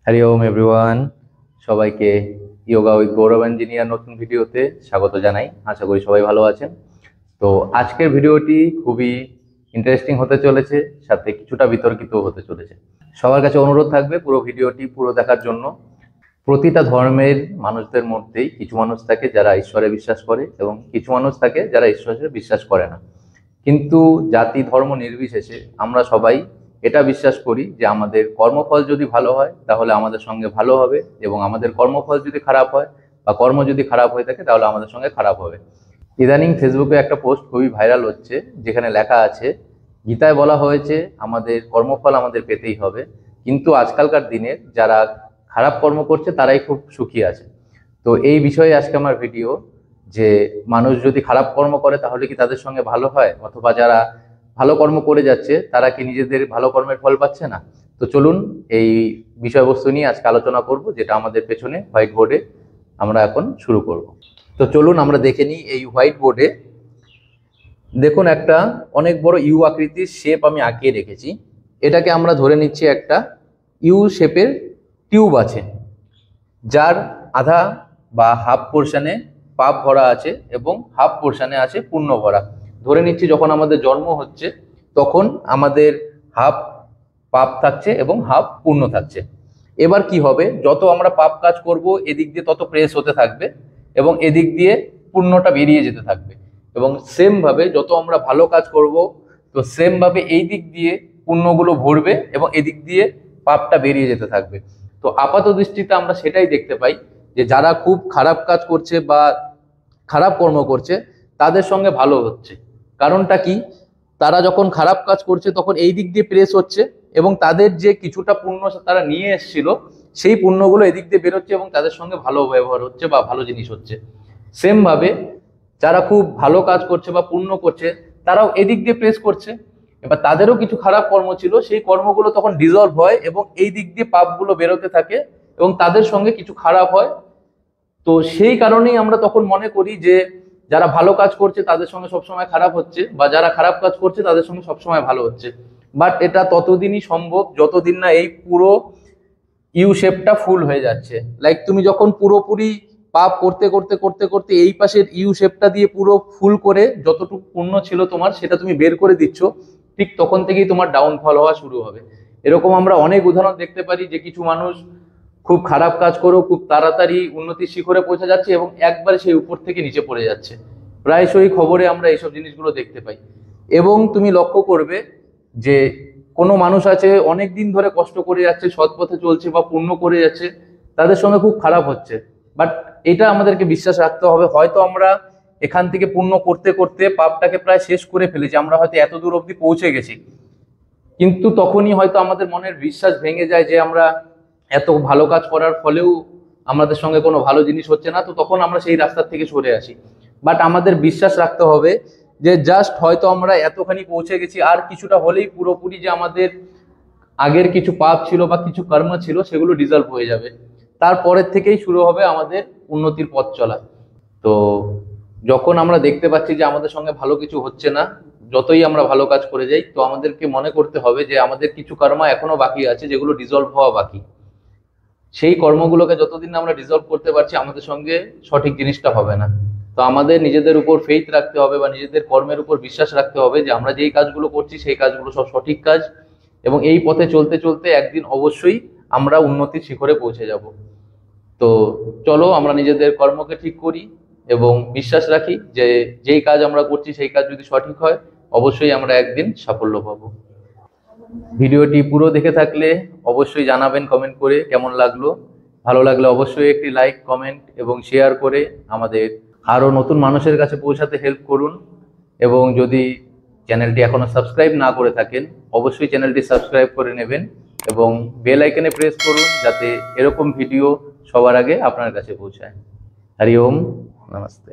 Harry ওম everyone, সবাইকে yoga with Gaurav engineer নতুন ভিডিওতে স্বাগত জানাই। আশা করি সবাই ভালো আছেন। তো আজকের ভিডিওটি খুবই ইন্টারেস্টিং হতে চলেছে, সাথে কিছুটা বিতর্কিত হতে চলেছে। সবার কাছে অনুরোধ থাকবে পুরো ভিডিওটি পুরো দেখার জন্য। প্রতিটা ধর্মের মানুষদের মধ্যেই কিছু মানুষ থাকে যারা ঈশ্বরে বিশ্বাস করে এবং কিছু মানুষ থাকে যারা ঈশ্বরে বিশ্বাস করে না। কিন্তু জাতি ধর্ম নির্বিশেষে আমরা সবাই এটা বিশ্বাস করি যে আমাদের কর্মফল যদি ভালো হয় তাহলে আমাদের সঙ্গে ভালো হবে, এবং আমাদের কর্মফল যদি খারাপ হয় বা কর্ম যদি খারাপ হয়ে থাকে তাহলে আমাদের সঙ্গে খারাপ হবে। ইদানিং ফেসবুকে একটা পোস্ট খুবই ভাইরাল হচ্ছে, যেখানে লেখা আছে গীতায় বলা হয়েছে আমাদের কর্মফল আমাদের পেতেই হবে, কিন্তু আজকালকার দিনে যারা খারাপ কর্ম করছে তারাই খুব সুখী আছে। তো এই বিষয়ে আজকে আমার ভিডিও, যে মানুষ যদি খারাপ কর্ম করে তাহলে কি তাদের সঙ্গে ভালো হয়, অথবা যারা ভালো কর্ম করে যাচ্ছে তারা কি নিজেদের ভালো কর্মের ফল পাচ্ছে না। তো চলুন এই বিষয়বস্তু নিয়ে আজকে আলোচনা করব, যেটা আমাদের পেছনে হোয়াইট বোর্ডে আমরা এখন শুরু করব। তো চলুন আমরা দেখে নিই। এই হোয়াইট বোর্ডে দেখুন একটা অনেক বড় ইউ আকৃতির শেপ আমি আঁকিয়ে রেখেছি। এটাকে আমরা ধরে নিচ্ছি একটা ইউ শেপের টিউব আছে, যার আধা বা হাফ পোর্শনে পাপ ভরা আছে এবং হাফ পোর্শনে আছে পুণ্য ভরা। ধরে নিচ্ছি যখন আমাদের জন্ম হচ্ছে তখন আমাদের হাফ পাপ থাকছে এবং হাফ পুণ্য থাকছে। এবার কি হবে, যত আমরা পাপ কাজ করব এদিক দিয়ে তত প্রেস হতে থাকবে এবং এদিক দিয়ে পুণ্যটা বেরিয়ে যেতে থাকবে, এবং সেম ভাবে যত আমরা ভালো কাজ করব তো সেম ভাবে এই দিক দিয়ে পুণ্যগুলো ভরবে এবং এদিক দিয়ে পাপটা বেরিয়ে যেতে থাকবে। তো আপাত দৃষ্টিতে আমরা সেটাই দেখতে পাই যে যারা খুব খারাপ কাজ করছে বা খারাপ কর্ম করছে তাদের সঙ্গে ভালো হচ্ছে। কারণটা কি, তারা যখন খারাপ কাজ করছে তখন এই দিক দিয়ে প্রেস হচ্ছে এবং তাদের যে কিছুটা পুণ্য তারা নিয়ে এসেছিল সেই পুণ্যগুলো এদিক দিয়ে বেরোচ্ছে এবং তাদের সঙ্গে ভালো ব্যবহার হচ্ছে বা ভালো জিনিস হচ্ছে। সেম ভাবে যারা খুব ভালো কাজ করছে বা পুণ্য করছে তারাও এদিক দিয়ে প্রেস করছে। এবার তাদেরও কিছু খারাপ কর্ম ছিল, সেই কর্মগুলো তখন ডিজলভ হয় এবং এই দিক দিয়ে পাপগুলো বেরোতে থাকে এবং তাদের সঙ্গে কিছু খারাপ হয়। তো সেই কারণেই আমরা তখন মনে করি যে যারা ভালো কাজ করছে তাদের সঙ্গে সবসময় খারাপ হচ্ছে, বা যারা খারাপ কাজ করছে তাদের সঙ্গে সবসময় ভালো হচ্ছে। বাট এটা ততদিনই সম্ভব যতদিন না এই পুরো ইউ শেপটা ফুল হয়ে যাচ্ছে। লাইক তুমি যখন পুরোপুরি পাপ করতে করতে করতে করতে এই পাশের ইউ শেপটা দিয়ে পুরো ফুল করে যতটুকু পুণ্য ছিল তোমার সেটা তুমি বের করে দিচ্ছ, ঠিক তখন থেকেই তোমার ডাউনফল হওয়া শুরু হবে। এরকম আমরা অনেক উদাহরণ দেখতে পারি যে কিছু মানুষ খুব খারাপ কাজ করেও খুব তাড়াতাড়ি উন্নতির শিখরে পৌঁছে যাচ্ছে এবং একবারে সেই উপর থেকে নিচে পড়ে যাচ্ছে। প্রায়শই খবরে আমরা এইসব জিনিসগুলো দেখতে পাই। এবং তুমি লক্ষ্য করবে যে কোনো মানুষ আছে অনেক দিন ধরে কষ্ট করে যাচ্ছে, সৎ পথে চলছে বা পুণ্য করে যাচ্ছে, তাদের সঙ্গে খুব খারাপ হচ্ছে। বাট এটা আমাদেরকে বিশ্বাস রাখতে হবে, হয়তো আমরা এখান থেকে পুণ্য করতে করতে পাপটাকে প্রায় শেষ করে ফেলেছি, আমরা হয়তো এত দূর অবধি পৌঁছে গেছি, কিন্তু তখনই হয়তো আমাদের মনের বিশ্বাস ভেঙে যায় যে আমরা এত ভালো কাজ করার ফলেও আমাদের সঙ্গে কোনো ভালো জিনিস হচ্ছে না, তো তখন আমরা সেই রাস্তার থেকে সরে আসি। বাট আমাদের বিশ্বাস রাখতে হবে যে জাস্ট হয়তো আমরা এতখানি পৌঁছে গেছি, আর কিছুটা হলেই পুরোপুরি যে আমাদের আগের কিছু পাপ ছিল বা কিছু কর্ম ছিল সেগুলো ডিজলভ হয়ে যাবে, তারপরের থেকেই শুরু হবে আমাদের উন্নতির পথ চলা। তো যখন আমরা দেখতে পাচ্ছি যে আমাদের সঙ্গে ভালো কিছু হচ্ছে না, যতই আমরা ভালো কাজ করে যাই, তো আমাদেরকে মনে করতে হবে যে আমাদের কিছু কর্ম এখনো বাকি আছে যেগুলো ডিজলভ হওয়া বাকি। সেই কর্মগুলোকে যতদিন আমরা ডিজলভ করতে পারছি আমাদের সঙ্গে সঠিক জিনিসটা হবে না। তো আমাদের নিজেদের উপর ফেইথ রাখতে হবে বা নিজেদের কর্মের উপর বিশ্বাস রাখতে হবে যে আমরা যেই কাজগুলো করছি সেই কাজগুলো সব সঠিক কাজ, এবং এই পথে চলতে চলতে একদিন অবশ্যই আমরা উন্নতির শিখরে পৌঁছে যাব। তো চলো আমরা নিজেদের কর্মকে ঠিক করি এবং বিশ্বাস রাখি যে যেই কাজ আমরা করছি সেই কাজ যদি সঠিক হয় অবশ্যই আমরা একদিন সাফল্য পাবো। ভিডিওটি পুরো দেখে থাকলে অবশ্যই জানাবেন কমেন্ট করে কেমন লাগলো। ভালো লাগলে অবশ্যই একটি লাইক, কমেন্ট এবং শেয়ার করে আমাদের আরও নতুন মানুষের কাছে পৌঁছাতে হেল্প করুন। এবং যদি চ্যানেলটি এখনো সাবস্ক্রাইব না করে থাকেন অবশ্যই চ্যানেলটি সাবস্ক্রাইব করে নেবেন এবং বেল আইকনে প্রেস করুন যাতে এরকম ভিডিও সবার আগে আপনার কাছে পৌঁছায়। হরি ওম, নমস্তে।